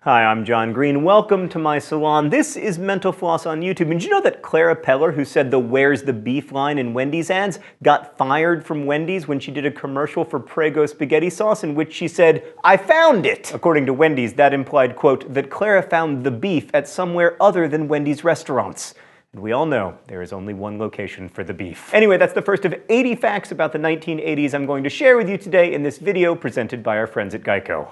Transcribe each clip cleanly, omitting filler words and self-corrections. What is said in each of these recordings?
Hi, I'm John Green. Welcome to my salon. This is Mental Floss on YouTube. And did you know that Clara Peller, who said the "Where's the beef" line in Wendy's ads, got fired from Wendy's when she did a commercial for Prego spaghetti sauce in which she said, "I found it"? According to Wendy's, that implied, quote, that Clara found the beef at somewhere other than Wendy's restaurants. And we all know there is only one location for the beef. Anyway, that's the first of 80 facts about the 1980s I'm going to share with you today in this video presented by our friends at Geico.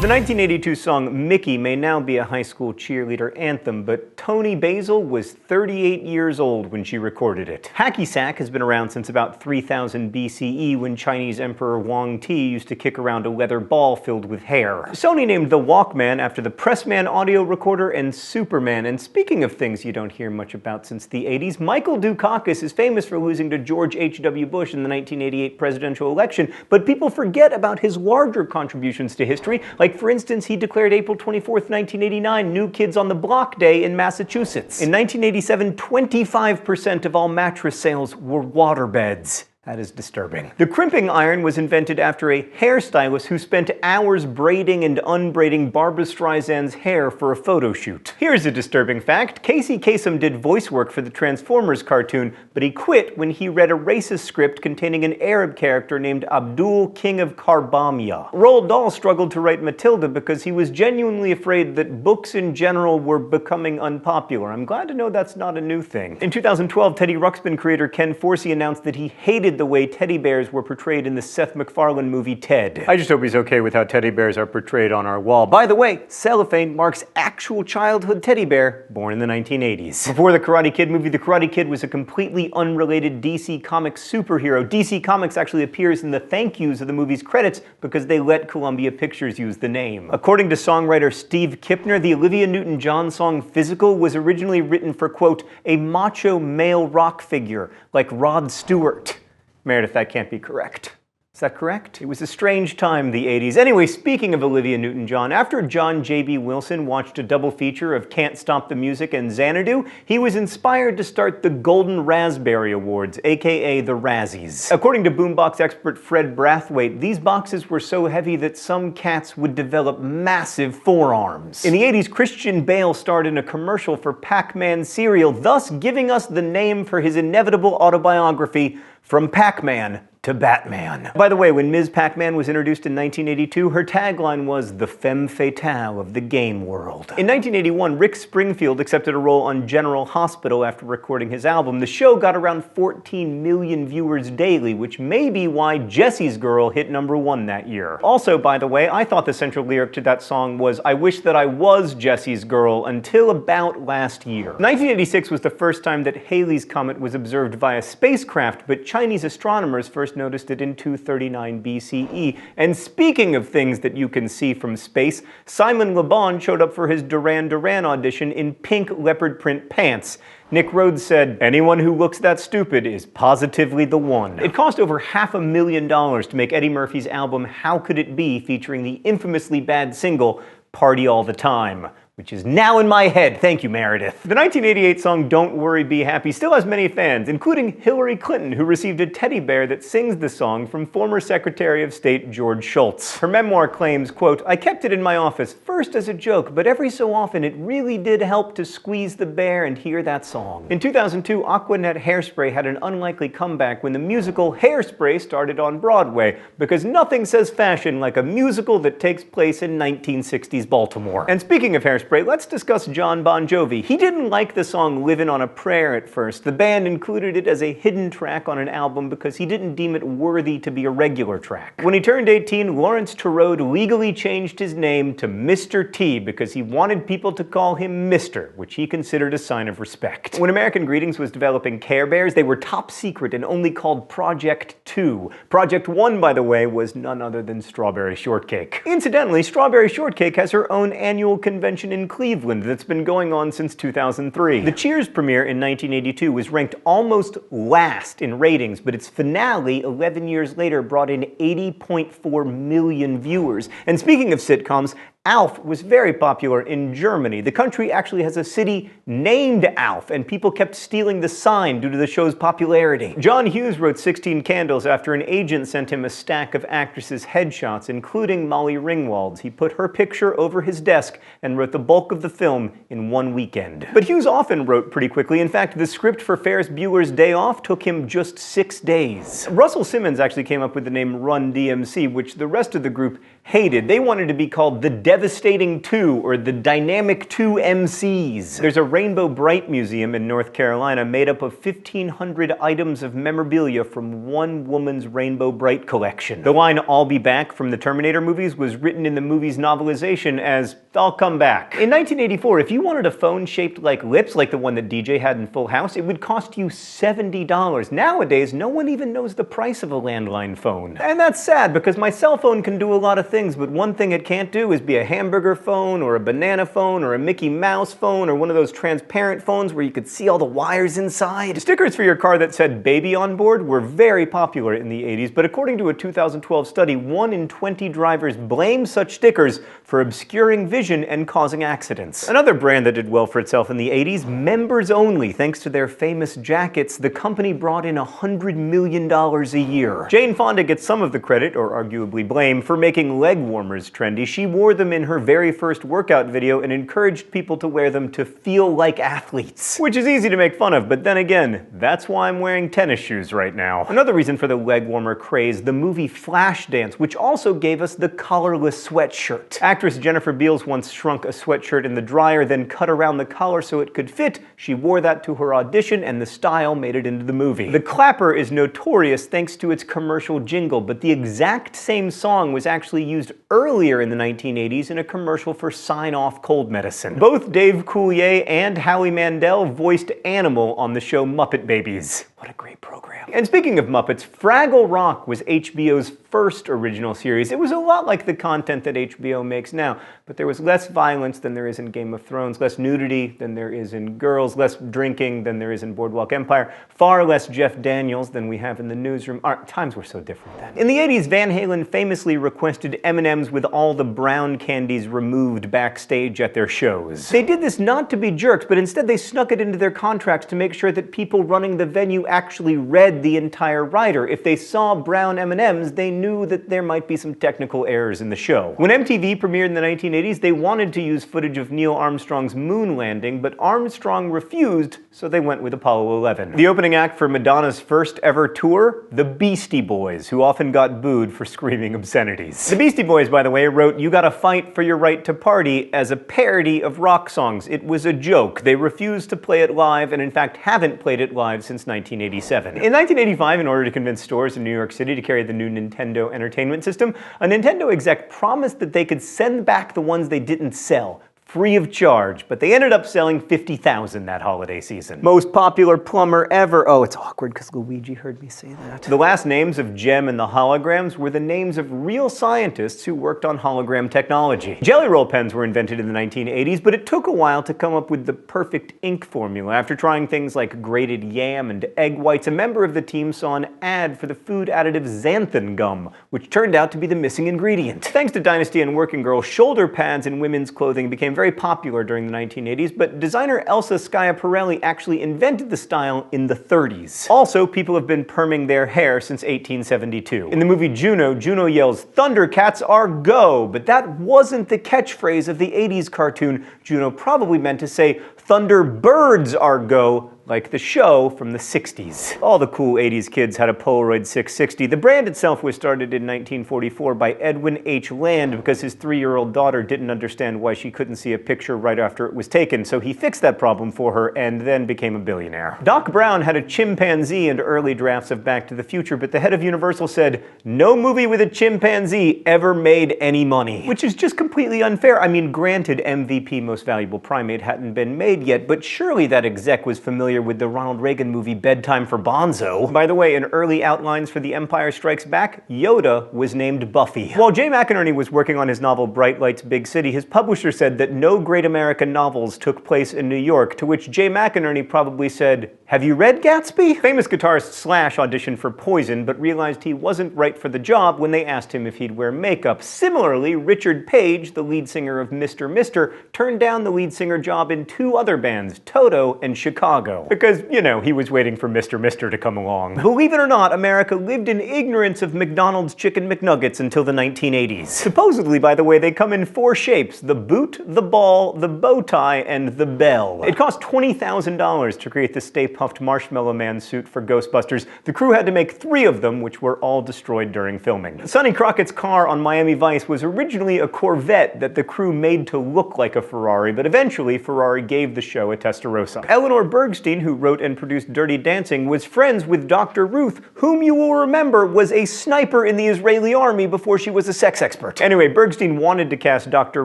The 1982 song Mickey may now be a high school cheerleader anthem, but Toni Basil was 38 years old when she recorded it. Hacky sack has been around since about 3000 BCE when Chinese Emperor Wang Ti used to kick around a leather ball filled with hair. Sony named the Walkman after the Pressman audio recorder and Superman. And speaking of things you don't hear much about since the 80s, Michael Dukakis is famous for losing to George H.W. Bush in the 1988 presidential election, but people forget about his larger contributions to history, like for instance, he declared April 24th, 1989 New Kids on the Block Day in Massachusetts. In 1987, 25% of all mattress sales were waterbeds. That is disturbing. The crimping iron was invented after a hairstylist who spent hours braiding and unbraiding Barbra Streisand's hair for a photo shoot. Here's a disturbing fact. Casey Kasem did voice work for the Transformers cartoon, but he quit when he read a racist script containing an Arab character named Abdul, King of Karbamia. Roald Dahl struggled to write Matilda because he was genuinely afraid that books in general were becoming unpopular. I'm glad to know that's not a new thing. In 2012, Teddy Ruxpin creator Ken Forsey announced that he hated the way teddy bears were portrayed in the Seth MacFarlane movie Ted. I just hope he's okay with how teddy bears are portrayed on our wall. By the way, cellophane marks actual childhood teddy bear born in the 1980s. Before the Karate Kid movie, the Karate Kid was a completely unrelated DC Comics superhero. DC Comics actually appears in the thank yous of the movie's credits because they let Columbia Pictures use the name. According to songwriter Steve Kipner, the Olivia Newton-John song Physical was originally written for, quote, a macho male rock figure like Rod Stewart. Meredith, that can't be correct. Is that correct? It was a strange time, the 80s. Anyway, speaking of Olivia Newton-John, after John J.B. Wilson watched a double feature of Can't Stop the Music and Xanadu, he was inspired to start the Golden Raspberry Awards, aka the Razzies. According to boombox expert Fred Brathwaite, these boxes were so heavy that some cats would develop massive forearms. In the 80s, Christian Bale starred in a commercial for Pac-Man cereal, thus giving us the name for his inevitable autobiography, From Pac-Man to Batman. By the way, when Ms. Pac-Man was introduced in 1982, her tagline was the femme fatale of the game world. In 1981, Rick Springfield accepted a role on General Hospital after recording his album. The show got around 14 million viewers daily, which may be why Jesse's Girl hit #1 that year. Also, by the way, I thought the central lyric to that song was, I wish that I was Jesse's girl, until about last year. 1986 was the first time that Halley's Comet was observed via spacecraft, but Chinese astronomers first noticed it in 239 BCE. And speaking of things that you can see from space, Simon Le Bon showed up for his Duran Duran audition in pink leopard print pants. Nick Rhodes said, anyone who looks that stupid is positively the one. It cost over $500,000 to make Eddie Murphy's album How Could It Be, featuring the infamously bad single Party All the Time, which is now in my head. Thank you, Meredith. The 1988 song Don't Worry, Be Happy still has many fans, including Hillary Clinton, who received a teddy bear that sings the song from former Secretary of State George Shultz. Her memoir claims, quote, I kept it in my office, first as a joke, but every so often it really did help to squeeze the bear and hear that song. In 2002, Aquanet Hairspray had an unlikely comeback when the musical Hairspray started on Broadway, because nothing says fashion like a musical that takes place in 1960s Baltimore. And speaking of Hairspray, let's discuss John Bon Jovi. He didn't like the song Livin' on a Prayer at first. The band included it as a hidden track on an album because he didn't deem it worthy to be a regular track. When he turned 18, Lawrence Turode legally changed his name to Mr. T because he wanted people to call him Mr., which he considered a sign of respect. When American Greetings was developing Care Bears, they were top secret and only called Project 2. Project 1, by the way, was none other than Strawberry Shortcake. Incidentally, Strawberry Shortcake has her own annual convention in Cleveland that's been going on since 2003. The Cheers premiere in 1982 was ranked almost last in ratings, but its finale 11 years later brought in 80.4 million viewers. And speaking of sitcoms, Alf was very popular in Germany. The country actually has a city named Alf, and people kept stealing the sign due to the show's popularity. John Hughes wrote 16 Candles after an agent sent him a stack of actresses' headshots, including Molly Ringwald's. He put her picture over his desk and wrote the bulk of the film in one weekend. But Hughes often wrote pretty quickly. In fact, the script for Ferris Bueller's Day Off took him just 6 days. Russell Simmons actually came up with the name Run DMC, which the rest of the group hated. They wanted to be called the Devastating Two or the Dynamic Two MCs. There's a Rainbow Bright Museum in North Carolina made up of 1,500 items of memorabilia from one woman's Rainbow Bright collection. The line "I'll be back" from the Terminator movies was written in the movie's novelization as "I'll come back." In 1984, if you wanted a phone shaped like lips, like the one that DJ had in Full House, it would cost you $70. Nowadays, no one even knows the price of a landline phone. And that's sad, because my cell phone can do a lot of things, but one thing it can't do is be a hamburger phone, or a banana phone, or a Mickey Mouse phone, or one of those transparent phones where you could see all the wires inside. Stickers for your car that said "baby" on board were very popular in the 80s, but according to a 2012 study, 1 in 20 drivers blame such stickers for obscuring vision and causing accidents. Another brand that did well for itself in the 80s, members only. Thanks to their famous jackets, the company brought in $100 million a year. Jane Fonda gets some of the credit, or arguably blame, for making leg warmers trendy. She wore them in her very first workout video and encouraged people to wear them to feel like athletes. Which is easy to make fun of, but then again, that's why I'm wearing tennis shoes right now. Another reason for the leg warmer craze, the movie Flashdance, which also gave us the collarless sweatshirt. Actress Jennifer Beals once shrunk a sweatshirt in the dryer, then cut around the collar so it could fit. She wore that to her audition, and the style made it into the movie. The clapper is notorious thanks to its commercial jingle, but the exact same song was actually used earlier in the 1980s in a commercial for Sign-Off cold medicine. Both Dave Coulier and Howie Mandel voiced Animal on the show Muppet Babies. What a great program. And speaking of Muppets, Fraggle Rock was HBO's first original series. It was a lot like the content that HBO makes now, but there was less violence than there is in Game of Thrones, less nudity than there is in Girls, less drinking than there is in Boardwalk Empire, far less Jeff Daniels than we have in the newsroom. Times were so different then. In the 80s, Van Halen famously requested M&Ms with all the brown candies removed backstage at their shows. They did this not to be jerks, but instead they snuck it into their contracts to make sure that people running the venue actually read the entire rider. If they saw brown M&Ms, they knew that there might be some technical errors in the show. When MTV premiered in the 1980s, they wanted to use footage of Neil Armstrong's moon landing, but Armstrong refused, so they went with Apollo 11. The opening act for Madonna's first ever tour? The Beastie Boys, who often got booed for screaming obscenities. The Beastie Boys, by the way, wrote "You Gotta Fight for Your Right to Party" as a parody of rock songs. It was a joke. They refused to play it live, and in fact haven't played it live since 1987. In 1985, in order to convince stores in New York City to carry the new Nintendo Entertainment System, a Nintendo exec promised that they could send back the ones they didn't sell, free of charge, but they ended up selling 50,000 that holiday season. Most popular plumber ever. Oh, it's awkward because Luigi heard me say that. The last names of Jem and the holograms were the names of real scientists who worked on hologram technology. Jelly Roll pens were invented in the 1980s, but it took a while to come up with the perfect ink formula. After trying things like grated yam and egg whites, a member of the team saw an ad for the food additive xanthan gum, which turned out to be the missing ingredient. Thanks to Dynasty and Working Girl, shoulder pads in women's clothing became very popular during the 1980s, but designer Elsa Schiaparelli actually invented the style in the 30s. Also, people have been perming their hair since 1872. In the movie Juno, Juno yells, "Thundercats are go!" But that wasn't the catchphrase of the 80s cartoon. Juno probably meant to say, "Thunderbirds are go," like the show from the 60s. All the cool 80s kids had a Polaroid 660. The brand itself was started in 1944 by Edwin H. Land because his 3-year-old daughter didn't understand why she couldn't see a picture right after it was taken, so he fixed that problem for her and then became a billionaire. Doc Brown had a chimpanzee in early drafts of Back to the Future, but the head of Universal said, "No movie with a chimpanzee ever made any money." Which is just completely unfair. I mean, granted, MVP Most Valuable Primate hadn't been made yet, but surely that exec was familiar familiar with the Ronald Reagan movie Bedtime for Bonzo. By the way, in early outlines for The Empire Strikes Back, Yoda was named Buffy. While Jay McInerney was working on his novel Bright Lights, Big City, his publisher said that no great American novels took place in New York, to which Jay McInerney probably said, "Have you read Gatsby?" Famous guitarist Slash auditioned for Poison, but realized he wasn't right for the job when they asked him if he'd wear makeup. Similarly, Richard Page, the lead singer of Mr. Mister, turned down the lead singer job in two other bands, Toto and Chicago. Because, you know, he was waiting for Mr. Mister to come along. Believe it or not, America lived in ignorance of McDonald's Chicken McNuggets until the 1980s. Supposedly, by the way, they come in 4 shapes: the boot, the ball, the bow tie, and the bell. It cost $20,000 to create the Stay Puft Marshmallow Man suit for Ghostbusters. The crew had to make 3 of them, which were all destroyed during filming. Sonny Crockett's car on Miami Vice was originally a Corvette that the crew made to look like a Ferrari, but eventually Ferrari gave the show a Testarossa. Eleanor Bergstein, who wrote and produced Dirty Dancing, was friends with Dr. Ruth, whom you will remember was a sniper in the Israeli army before she was a sex expert. Anyway, Bergstein wanted to cast Dr.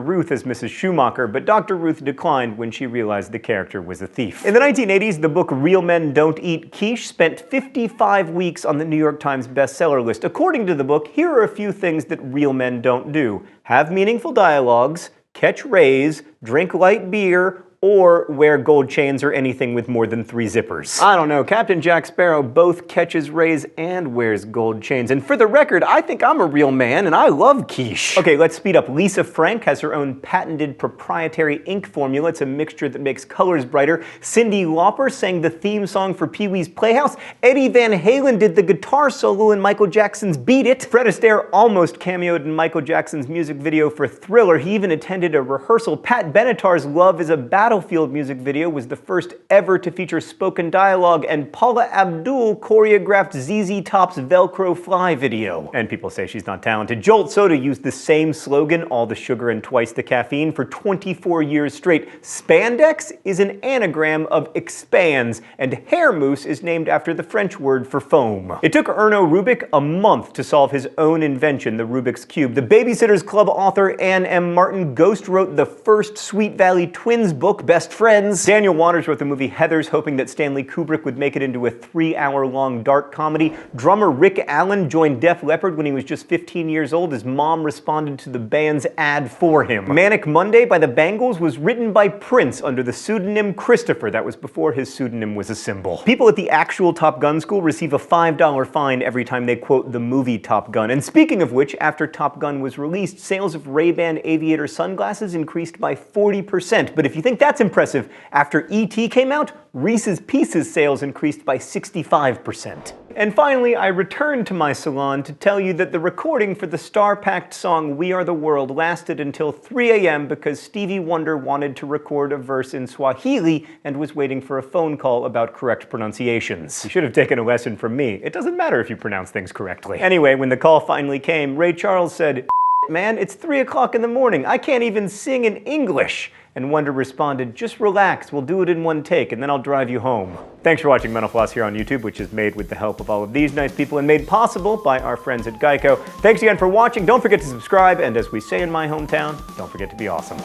Ruth as Mrs. Schumacher, but Dr. Ruth declined when she realized the character was a thief. In the 1980s, the book Real Men Don't Eat Quiche spent 55 weeks on the New York Times bestseller list. According to the book, here are a few things that real men don't do: have meaningful dialogues, catch rays, drink light beer, or wear gold chains or anything with more than 3 zippers. I don't know, Captain Jack Sparrow both catches rays and wears gold chains. And for the record, I think I'm a real man and I love quiche. Okay, let's speed up. Lisa Frank has her own patented proprietary ink formula. It's a mixture that makes colors brighter. Cyndi Lauper sang the theme song for Pee-wee's Playhouse. Eddie Van Halen did the guitar solo in Michael Jackson's Beat It. Fred Astaire almost cameoed in Michael Jackson's music video for Thriller. He even attended a rehearsal. Pat Benatar's Love is a Battlefield music video was the first ever to feature spoken dialogue, and Paula Abdul choreographed ZZ Top's Velcro Fly video. And people say she's not talented. Jolt Soda used the same slogan, all the sugar and twice the caffeine, for 24 years straight. Spandex is an anagram of expands, and hair mousse is named after the French word for foam. It took Erno Rubik a month to solve his own invention, the Rubik's Cube. The Babysitter's Club author Ann M. Martin ghost wrote the first Sweet Valley Twins book, Best Friends. Daniel Waters wrote the movie Heathers, hoping that Stanley Kubrick would make it into a 3-hour-long dark comedy. Drummer Rick Allen joined Def Leppard when he was just 15 years old. His mom responded to the band's ad for him. Manic Monday by the Bangles was written by Prince under the pseudonym Christopher. That was before his pseudonym was a symbol. People at the actual Top Gun school receive a $5 fine every time they quote the movie Top Gun. And speaking of which, after Top Gun was released, sales of Ray-Ban aviator sunglasses increased by 40%. But if you think that's impressive, after E.T. came out, Reese's Pieces sales increased by 65%. And finally, I returned to my salon to tell you that the recording for the star-packed song We Are the World lasted until 3 a.m. because Stevie Wonder wanted to record a verse in Swahili and was waiting for a phone call about correct pronunciations. You should have taken a lesson from me. It doesn't matter if you pronounce things correctly. Anyway, when the call finally came, Ray Charles said, "Man, it's 3 o'clock in the morning. I can't even sing in English." And Wonder responded, "Just relax, we'll do it in one take, and then I'll drive you home." Thanks for watching Mental Floss here on YouTube, which is made with the help of all of these nice people and made possible by our friends at Geico. Thanks again for watching. Don't forget to subscribe, and as we say in my hometown, don't forget to be awesome.